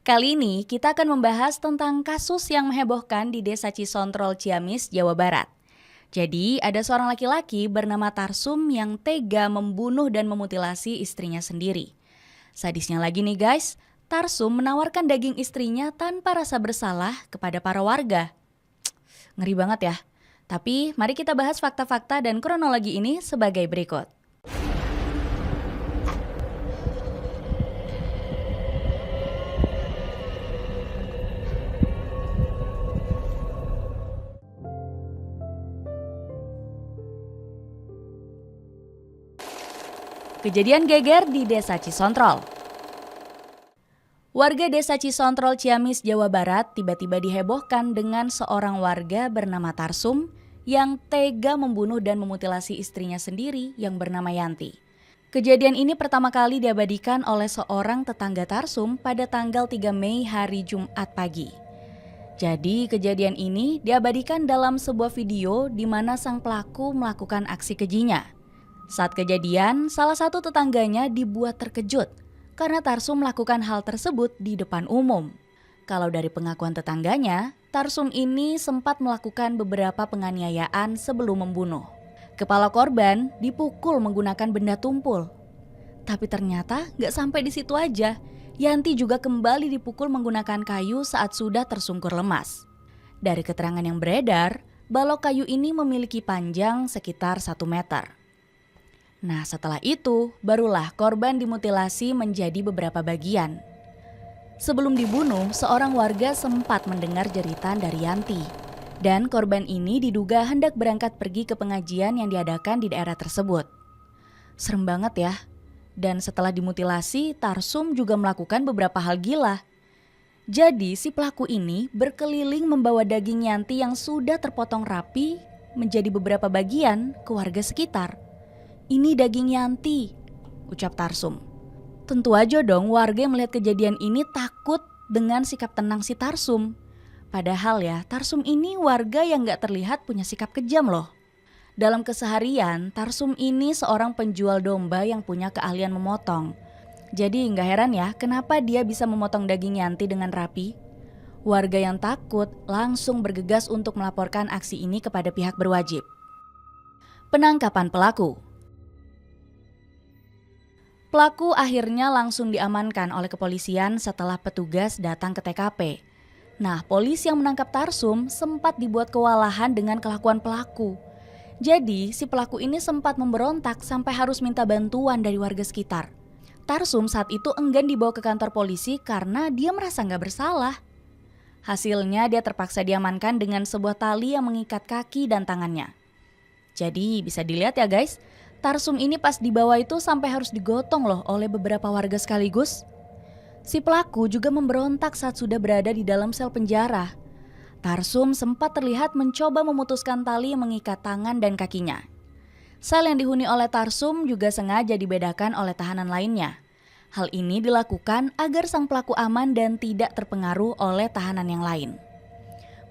Kali ini kita akan membahas tentang kasus yang menghebohkan di Desa Cisontrol, Ciamis, Jawa Barat. Jadi, ada seorang laki-laki bernama Tarsum yang tega membunuh dan memutilasi istrinya sendiri. Sadisnya lagi nih guys, Tarsum menawarkan daging istrinya tanpa rasa bersalah kepada para warga. Ngeri banget ya. Tapi mari kita bahas fakta-fakta dan kronologi ini sebagai berikut. Kejadian geger di Desa Cisontrol. Warga Desa Cisontrol, Ciamis, Jawa Barat tiba-tiba dihebohkan dengan seorang warga bernama Tarsum yang tega membunuh dan memutilasi istrinya sendiri yang bernama Yanti. Kejadian ini pertama kali diabadikan oleh seorang tetangga Tarsum pada tanggal 3 Mei hari Jumat pagi. Jadi kejadian ini diabadikan dalam sebuah video di mana sang pelaku melakukan aksi kejinya. Saat kejadian, salah satu tetangganya dibuat terkejut karena Tarsum melakukan hal tersebut di depan umum. Kalau dari pengakuan tetangganya, Tarsum ini sempat melakukan beberapa penganiayaan sebelum membunuh. Kepala korban dipukul menggunakan benda tumpul. Tapi ternyata gak sampai di situ aja, Yanti juga kembali dipukul menggunakan kayu saat sudah tersungkur lemas. Dari keterangan yang beredar, balok kayu ini memiliki panjang sekitar 1 meter. Nah, setelah itu, barulah korban dimutilasi menjadi beberapa bagian. Sebelum dibunuh, seorang warga sempat mendengar jeritan dari Yanti. Dan korban ini diduga hendak berangkat pergi ke pengajian yang diadakan di daerah tersebut. Serem banget ya. Dan setelah dimutilasi, Tarsum juga melakukan beberapa hal gila. Jadi, si pelaku ini berkeliling membawa daging Yanti yang sudah terpotong rapi menjadi beberapa bagian ke warga sekitar. "Ini daging Yanti," ucap Tarsum. Tentu aja dong warga yang melihat kejadian ini takut dengan sikap tenang si Tarsum. Padahal ya, Tarsum ini warga yang gak terlihat punya sikap kejam loh. Dalam keseharian, Tarsum ini seorang penjual domba yang punya keahlian memotong. Jadi gak heran ya kenapa dia bisa memotong daging Yanti dengan rapi. Warga yang takut langsung bergegas untuk melaporkan aksi ini kepada pihak berwajib. Penangkapan pelaku. Pelaku akhirnya langsung diamankan oleh kepolisian setelah petugas datang ke TKP. Nah, polisi yang menangkap Tarsum sempat dibuat kewalahan dengan kelakuan pelaku. Jadi, si pelaku ini sempat memberontak sampai harus minta bantuan dari warga sekitar. Tarsum saat itu enggan dibawa ke kantor polisi karena dia merasa nggak bersalah. Hasilnya dia terpaksa diamankan dengan sebuah tali yang mengikat kaki dan tangannya. Jadi bisa dilihat ya guys, Tarsum ini pas dibawa itu sampai harus digotong loh oleh beberapa warga sekaligus. Si pelaku juga memberontak saat sudah berada di dalam sel penjara. Tarsum sempat terlihat mencoba memutuskan tali yang mengikat tangan dan kakinya. Sel yang dihuni oleh Tarsum juga sengaja dibedakan oleh tahanan lainnya. Hal ini dilakukan agar sang pelaku aman dan tidak terpengaruh oleh tahanan yang lain.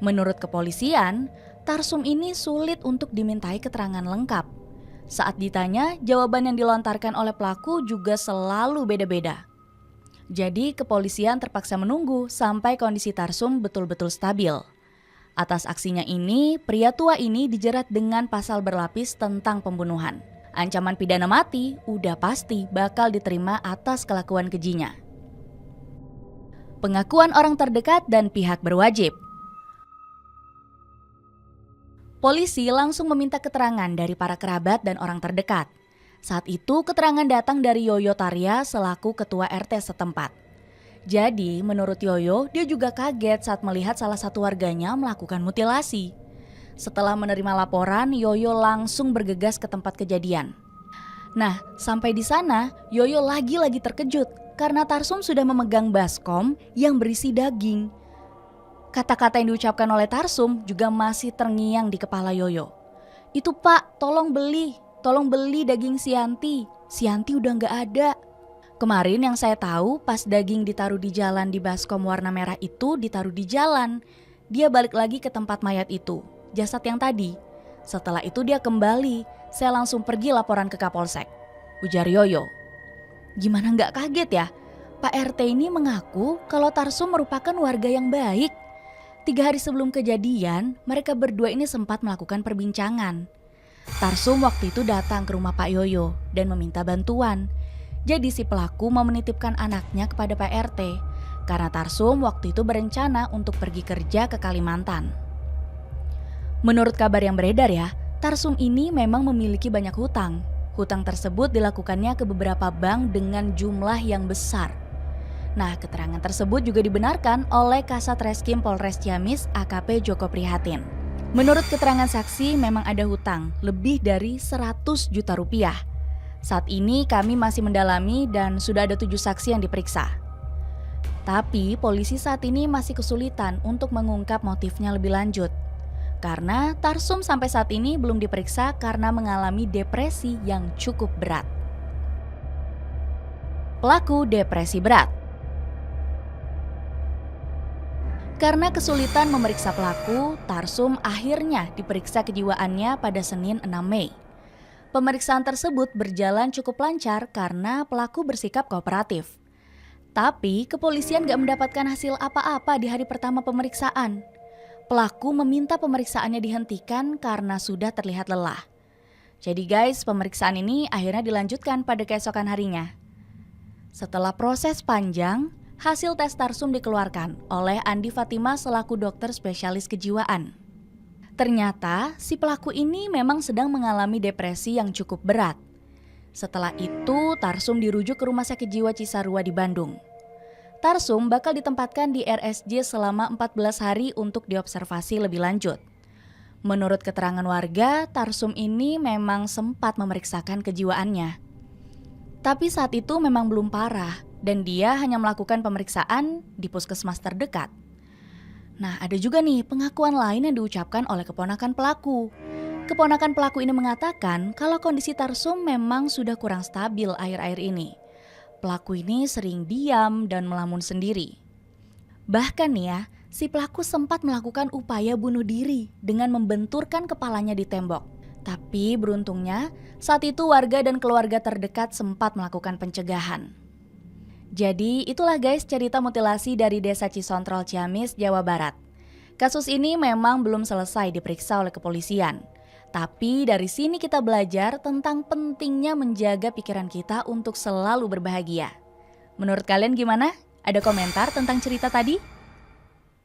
Menurut kepolisian, Tarsum ini sulit untuk dimintai keterangan lengkap. Saat ditanya, jawaban yang dilontarkan oleh pelaku juga selalu beda-beda. Jadi kepolisian terpaksa menunggu sampai kondisi Tarsum betul-betul stabil. Atas aksinya ini, pria tua ini dijerat dengan pasal berlapis tentang pembunuhan. Ancaman pidana mati udah pasti bakal diterima atas kelakuan kejinya. Pengakuan orang terdekat dan pihak berwajib. Polisi langsung meminta keterangan dari para kerabat dan orang terdekat. Saat itu keterangan datang dari Yoyo Tarya selaku ketua RT setempat. Jadi menurut Yoyo, dia juga kaget saat melihat salah satu warganya melakukan mutilasi. Setelah menerima laporan, Yoyo langsung bergegas ke tempat kejadian. Nah, sampai di sana, Yoyo lagi-lagi terkejut karena Tarsum sudah memegang baskom yang berisi daging. Kata-kata yang diucapkan oleh Tarsum juga masih terngiang di kepala Yoyo. "Itu Pak, tolong beli daging si Yanti. Si Yanti udah gak ada." Kemarin yang saya tahu pas daging ditaruh di jalan di baskom warna merah itu ditaruh di jalan. Dia balik lagi ke tempat mayat itu, jasad yang tadi. Setelah itu dia kembali, saya langsung pergi laporan ke Kapolsek, ujar Yoyo. Gimana gak kaget ya? Pak RT ini mengaku kalau Tarsum merupakan warga yang baik. 3 hari sebelum kejadian, mereka berdua ini sempat melakukan perbincangan. Tarsum waktu itu datang ke rumah Pak Yoyo dan meminta bantuan. Jadi si pelaku mau menitipkan anaknya kepada Pak RT karena Tarsum waktu itu berencana untuk pergi kerja ke Kalimantan. Menurut kabar yang beredar ya, Tarsum ini memang memiliki banyak hutang. Hutang tersebut dilakukannya ke beberapa bank dengan jumlah yang besar. Nah, keterangan tersebut juga dibenarkan oleh Kasat Reskrim Polres Ciamis AKP Joko Prihatin. Menurut keterangan saksi memang ada hutang lebih dari 100 juta rupiah. Saat ini kami masih mendalami dan sudah ada 7 saksi yang diperiksa. Tapi polisi saat ini masih kesulitan untuk mengungkap motifnya lebih lanjut. Karena Tarsum sampai saat ini belum diperiksa karena mengalami depresi yang cukup berat. Pelaku depresi berat. Karena kesulitan memeriksa pelaku, Tarsum akhirnya diperiksa kejiwaannya pada Senin 6 Mei. Pemeriksaan tersebut berjalan cukup lancar karena pelaku bersikap kooperatif. Tapi kepolisian gak mendapatkan hasil apa-apa di hari pertama pemeriksaan. Pelaku meminta pemeriksaannya dihentikan karena sudah terlihat lelah. Jadi guys, pemeriksaan ini akhirnya dilanjutkan pada keesokan harinya. Setelah proses panjang, hasil tes Tarsum dikeluarkan oleh Andi Fatima selaku dokter spesialis kejiwaan. Ternyata si pelaku ini memang sedang mengalami depresi yang cukup berat. Setelah itu Tarsum dirujuk ke Rumah Sakit Jiwa Cisarua di Bandung. Tarsum bakal ditempatkan di RSJ selama 14 hari untuk diobservasi lebih lanjut. Menurut keterangan warga, Tarsum ini memang sempat memeriksakan kejiwaannya. Tapi saat itu memang belum parah dan dia hanya melakukan pemeriksaan di puskesmas terdekat. Nah, ada juga nih pengakuan lain yang diucapkan oleh keponakan pelaku. Keponakan pelaku ini mengatakan kalau kondisi Tarsum memang sudah kurang stabil akhir-akhir ini. Pelaku ini sering diam dan melamun sendiri. Bahkan nih ya, si pelaku sempat melakukan upaya bunuh diri dengan membenturkan kepalanya di tembok. Tapi beruntungnya saat itu warga dan keluarga terdekat sempat melakukan pencegahan. Jadi itulah guys cerita mutilasi dari Desa Cisontrol Ciamis, Jawa Barat. Kasus ini memang belum selesai diperiksa oleh kepolisian. Tapi dari sini kita belajar tentang pentingnya menjaga pikiran kita untuk selalu berbahagia. Menurut kalian gimana? Ada komentar tentang cerita tadi?